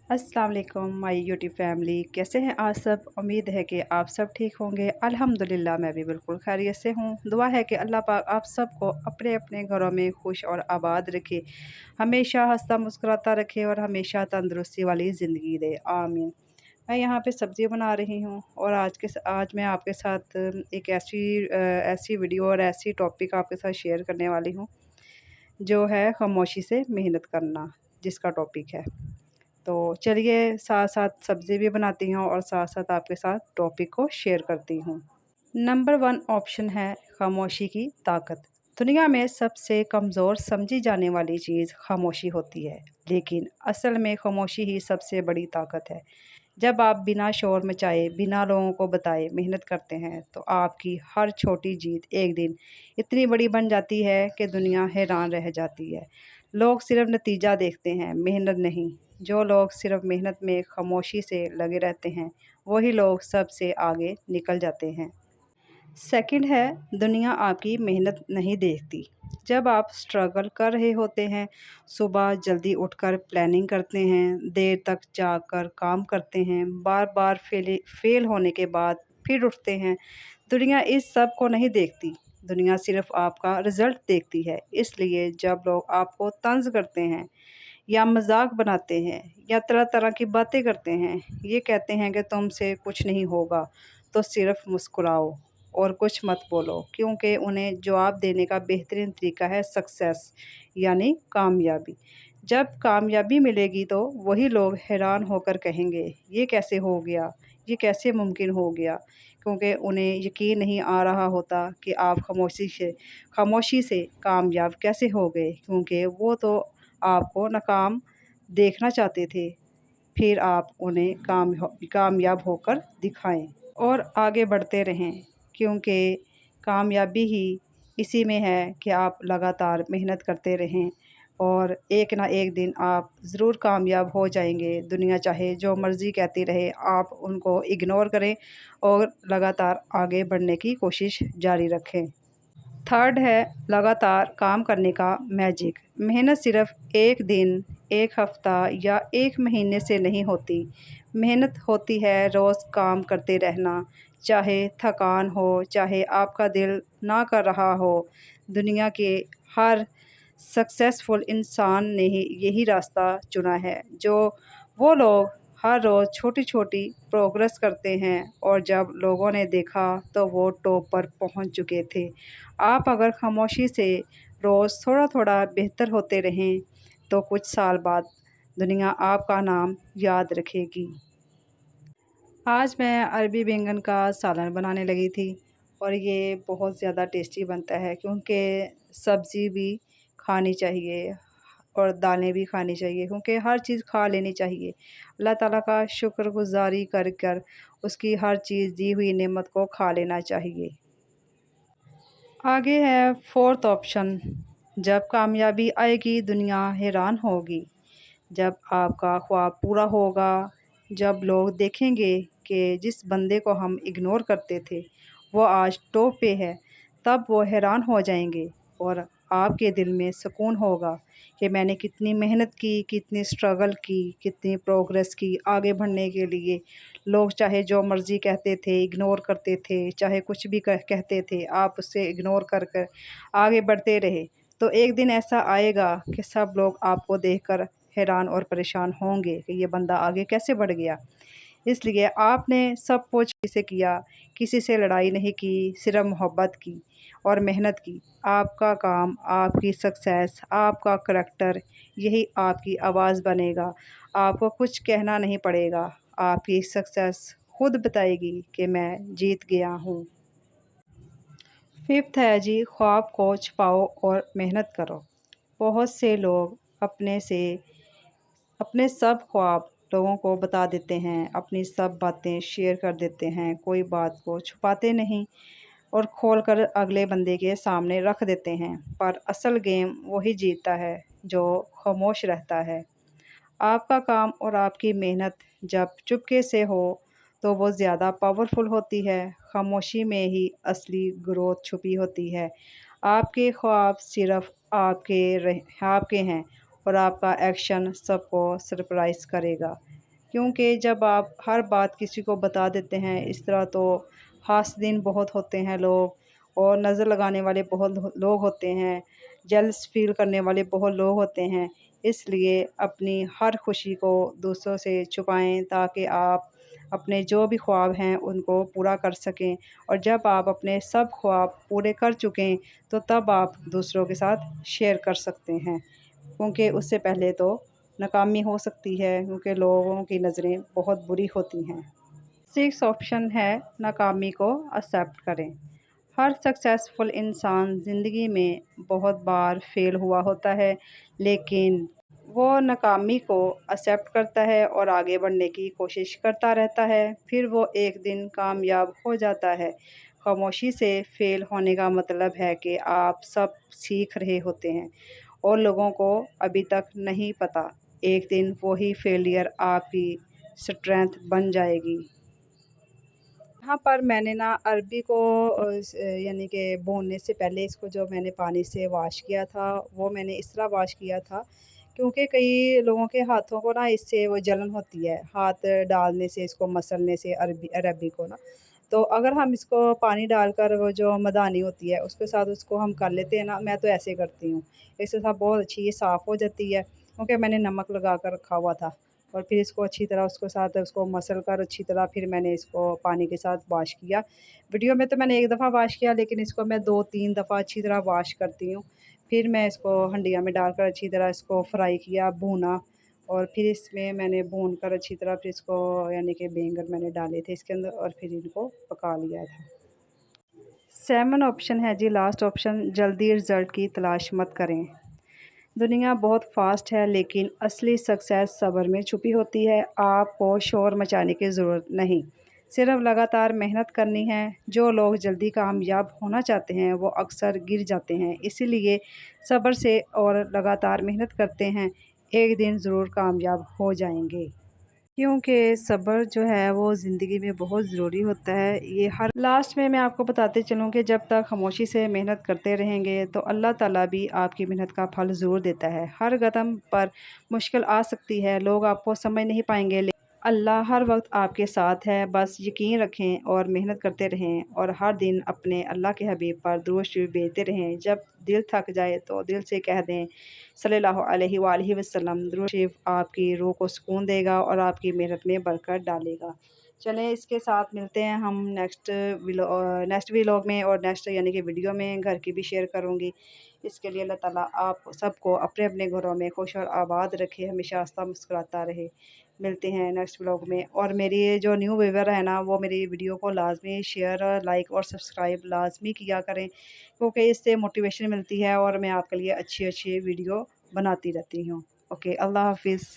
अस्सलाम वालेकुम my YouTube family, कैसे हैं आज सब। उम्मीद है कि आप सब ठीक होंगे। अल्हम्दुलिल्लाह मैं भी बिल्कुल खैरियत से हूँ। दुआ है कि अल्लाह पाक आप सबको अपने अपने घरों में खुश और आबाद रखे, हमेशा हंसता मुस्कुराता रखे और हमेशा तंदुरुस्ती वाली ज़िंदगी दे, आमीन। मैं यहाँ पे सब्ज़ी बना रही हूँ और आज मैं आपके साथ एक ऐसी वीडियो और ऐसी टॉपिक आपके साथ शेयर करने वाली हूँ, जो है खामोशी से मेहनत करना, जिसका टॉपिक है। तो चलिए साथ साथ सब्ज़ी भी बनाती हूँ और साथ साथ आपके साथ टॉपिक को शेयर करती हूँ। नंबर वन ऑप्शन है खामोशी की ताकत। दुनिया में सबसे कमज़ोर समझी जाने वाली चीज़ खामोशी होती है, लेकिन असल में खामोशी ही सबसे बड़ी ताकत है। जब आप बिना शोर मचाए, बिना लोगों को बताए मेहनत करते हैं, तो आपकी हर छोटी जीत एक दिन इतनी बड़ी बन जाती है कि दुनिया हैरान रह जाती है। लोग सिर्फ नतीजा देखते हैं, मेहनत नहीं। जो लोग सिर्फ मेहनत में खामोशी से लगे रहते हैं, वही लोग सबसे आगे निकल जाते हैं। सेकंड है, दुनिया आपकी मेहनत नहीं देखती। जब आप स्ट्रगल कर रहे होते हैं, सुबह जल्दी उठकर प्लानिंग करते हैं, देर तक जागकर काम करते हैं, बार बार फेल होने के बाद फिर उठते हैं, दुनिया इस सब को नहीं देखती। दुनिया सिर्फ आपका रिज़ल्ट देखती है। इसलिए जब लोग आपको तंज़ करते हैं या मजाक बनाते हैं या तरह तरह की बातें करते हैं, ये कहते हैं कि तुमसे कुछ नहीं होगा, तो सिर्फ मुस्कुराओ और कुछ मत बोलो, क्योंकि उन्हें जवाब देने का बेहतरीन तरीका है सक्सेस, यानी कामयाबी। जब कामयाबी मिलेगी तो वही लोग हैरान होकर कहेंगे, ये कैसे हो गया, ये कैसे मुमकिन हो गया, क्योंकि उन्हें यकीन नहीं आ रहा होता कि आप खामोशी से कामयाब कैसे हो गए, क्योंकि वो तो आपको नाकाम देखना चाहते थे। फिर आप उन्हें कामयाब होकर दिखाएं और आगे बढ़ते रहें, क्योंकि कामयाबी ही इसी में है कि आप लगातार मेहनत करते रहें और एक ना एक दिन आप ज़रूर कामयाब हो जाएंगे। दुनिया चाहे जो मर्ज़ी कहती रहे, आप उनको इग्नोर करें और लगातार आगे बढ़ने की कोशिश जारी रखें। थर्ड है लगातार काम करने का मैजिक। मेहनत सिर्फ एक दिन, एक हफ्ता या एक महीने से नहीं होती। मेहनत होती है रोज़ काम करते रहना, चाहे थकान हो, चाहे आपका दिल ना कर रहा हो। दुनिया के हर सक्सेसफुल इंसान ने ही यही रास्ता चुना है। वो लोग हर रोज़ छोटी छोटी प्रोग्रेस करते हैं और जब लोगों ने देखा तो वो टॉप पर पहुंच चुके थे। आप अगर खामोशी से रोज़ थोड़ा थोड़ा बेहतर होते रहें, तो कुछ साल बाद दुनिया आपका नाम याद रखेगी। आज मैं अरबी बैंगन का सालन बनाने लगी थी और ये बहुत ज़्यादा टेस्टी बनता है, क्योंकि सब्ज़ी भी खानी चाहिए और दालें भी खानी चाहिए, क्योंकि हर चीज़ खा लेनी चाहिए। अल्लाह ताला का शुक्रगुज़ारी कर कर उसकी हर चीज़ दी हुई नेमत को खा लेना चाहिए। आगे है फोर्थ ऑप्शन, जब कामयाबी आएगी दुनिया हैरान होगी। जब आपका ख्वाब पूरा होगा, जब लोग देखेंगे कि जिस बंदे को हम इग्नोर करते थे वो आज टॉप पे है, तब वो हैरान हो जाएंगे और आपके दिल में सुकून होगा कि मैंने कितनी मेहनत की, कितनी स्ट्रगल की, कितनी प्रोग्रेस की आगे बढ़ने के लिए। लोग चाहे जो मर्ज़ी कहते थे, इग्नोर करते थे, चाहे कुछ भी कहते थे, आप उससे इग्नोर कर कर आगे बढ़ते रहे। तो एक दिन ऐसा आएगा कि सब लोग आपको देखकर हैरान और परेशान होंगे कि ये बंदा आगे कैसे बढ़ गया। इसलिए आपने सब कुछ से किया, किसी से लड़ाई नहीं की, सिर्फ मोहब्बत की और मेहनत की। आपका काम, आपकी सक्सेस, आपका करैक्टर, यही आपकी आवाज़ बनेगा। आपको कुछ कहना नहीं पड़ेगा, आपकी सक्सेस खुद बताएगी कि मैं जीत गया हूँ। फिफ्थ है जी, ख्वाब को छुपाओ और मेहनत करो। बहुत से लोग अपने सब ख्वाब लोगों को बता देते हैं, अपनी सब बातें शेयर कर देते हैं, कोई बात को छुपाते नहीं और खोल कर अगले बंदे के सामने रख देते हैं। पर असल गेम वही जीतता है जो खामोश रहता है। आपका काम और आपकी मेहनत जब चुपके से हो तो वो ज़्यादा पावरफुल होती है। खामोशी में ही असली ग्रोथ छुपी होती है। आपके ख्वाब सिर्फ आपके हैं और आपका एक्शन सबको सरप्राइज़ करेगा। क्योंकि जब आप हर बात किसी को बता देते हैं इस तरह, तो हासदीन बहुत होते हैं लोग, और नज़र लगाने वाले बहुत लोग होते हैं, जेलस फ़ील करने वाले बहुत लोग होते हैं। इसलिए अपनी हर खुशी को दूसरों से छुपाएँ, ताकि आप अपने जो भी ख्वाब हैं उनको पूरा कर सकें, और जब आप अपने सब ख्वाब पूरे कर चुकें तो तब आप दूसरों के साथ शेयर कर सकते हैं, क्योंकि उससे पहले तो नाकामी हो सकती है, क्योंकि लोगों की नज़रें बहुत बुरी होती हैं। 6 ऑप्शन है, नाकामी को एक्सेप्ट करें। हर सक्सेसफुल इंसान ज़िंदगी में बहुत बार फेल हुआ होता है, लेकिन वो नाकामी को एक्सेप्ट करता है और आगे बढ़ने की कोशिश करता रहता है। फिर वो एक दिन कामयाब हो जाता है। खामोशी से फेल होने का मतलब है कि आप सब सीख रहे होते हैं और लोगों को अभी तक नहीं पता। एक दिन वही फेलियर आपकी स्ट्रेंथ बन जाएगी। यहाँ पर मैंने ना अरबी को यानी कि भूनने से पहले इसको जो मैंने पानी से वॉश किया था, वो मैंने इस तरह वॉश किया था, क्योंकि कई लोगों के हाथों को ना इससे वो जलन होती है, हाथ डालने से, इसको मसलने से अरबी को ना। तो अगर हम इसको पानी डालकर वो जो मदानी होती है उसके साथ उसको हम कर लेते हैं ना, मैं तो ऐसे करती हूँ। इसके साथ बहुत अच्छी ये साफ़ हो जाती है, क्योंकि मैंने नमक लगा कर रखा हुआ था। और फिर इसको अच्छी तरह उसके साथ उसको मसल कर अच्छी तरह फिर मैंने इसको पानी के साथ वॉश किया। वीडियो में तो मैंने एक दफ़ा वॉश किया, लेकिन इसको मैं 2-3 दफ़ा अच्छी तरह वॉश करती हूँ। फिर मैं इसको हंडिया में डालकर अच्छी तरह इसको फ्राई किया, भूना, और फिर इसमें मैंने भून कर अच्छी तरह फिर इसको यानी कि बैंगन मैंने डाले थे इसके अंदर और फिर इनको पका लिया था। 7 ऑप्शन है जी, लास्ट ऑप्शन, जल्दी रिज़ल्ट की तलाश मत करें। दुनिया बहुत फ़ास्ट है, लेकिन असली सक्सेस सब्र में छुपी होती है। आपको शोर मचाने की ज़रूरत नहीं, सिर्फ़ लगातार मेहनत करनी है। जो लोग जल्दी कामयाब होना चाहते हैं वो अक्सर गिर जाते हैं, इसीलिए सब्र से और लगातार मेहनत करते हैं, एक दिन ज़रूर कामयाब हो जाएंगे। क्योंकि सब्र जो है वो ज़िंदगी में बहुत ज़रूरी होता है। ये हर लास्ट में मैं आपको बताते चलूँ कि जब तक खामोशी से मेहनत करते रहेंगे तो अल्लाह ताला भी आपकी मेहनत का फल ज़रूर देता है। हर कदम पर मुश्किल आ सकती है, लोग आपको समझ नहीं पाएंगे, लेकिन अल्लाह हर वक्त आपके साथ है। बस यकीन रखें और मेहनत करते रहें, और हर दिन अपने अल्लाह के हबीब पर दुरूद शरीफ भेजते रहें। जब दिल थक जाए तो दिल से कह दें सल्लल्लाहु अलैहि वसल्लम। दुरूद शरीफ आपकी रूह को सुकून देगा और आपकी मेहनत में बरकत डालेगा। चलें, इसके साथ मिलते हैं हम नेक्स्ट व्लॉग में, और नेक्स्ट यानी कि वीडियो में घर की भी शेयर करूँगी। इसके लिए अल्लाह ताला आप सबको अपने अपने घरों में खुश और आबाद रखे, हमेशा हंसता मुस्कुराता रहे। मिलते हैं नेक्स्ट व्लॉग में, और मेरी ये जो न्यू व्यूवर है ना, वो मेरी वीडियो को लाजमी शेयर, लाइक और सब्सक्राइब लाजमी किया करें, क्योंकि इससे मोटिवेशन मिलती है और मैं आपके लिए अच्छी अच्छी वीडियो बनाती रहती हूँ। ओके, अल्लाह हाफिज़।